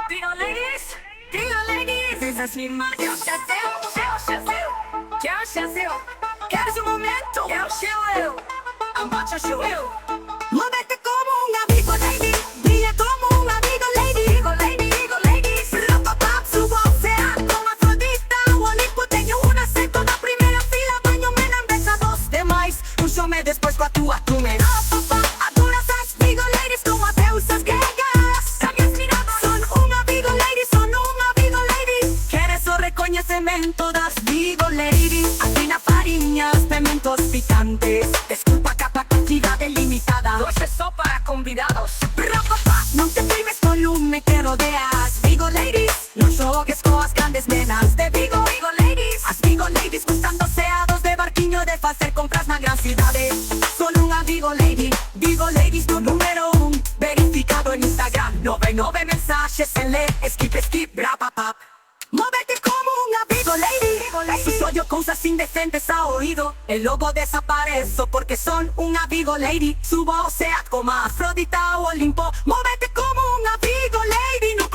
Digo ladies, esa es mi marca. Eu chaseo. Queres momento? Eu cheo. Ambacha eu. Móvete como un amigo lady, brilla como un amigo lady. Digo ladies, rapapap, subo sea como Afrodita o Olimpo. Tenho un acento na primeira fila, banho me na mesa dos demais. Puxo-me depois com a tua turma. Adoras as Vigo ladies como a deusas gregas. Sabias miradas, son un amigo lady. Queres o reconhecimento das Vigo ladies? Aqui na farinhas, pimentos picantes. Desculpa capacidade limitada, hoje é só para convidados. Rapapá, não te prives com lume que rodeas Vigo ladies, não jogues com as grandes nenas de Vigo ladies. As Vigo ladies gustándose a dos de barquinho de fazer compras na gran cidade. Son unha Vigo ladies do número 1, verificado en Instagram. 99 mensajes en le, skip, rapapap. Móvete como una Vigo lady. Sus odio cosas indecentes a oído. El lobo desapareció porque son una Vigo lady. Su voz sea como Afrodita o Olimpo. Móvete como una Vigo lady. No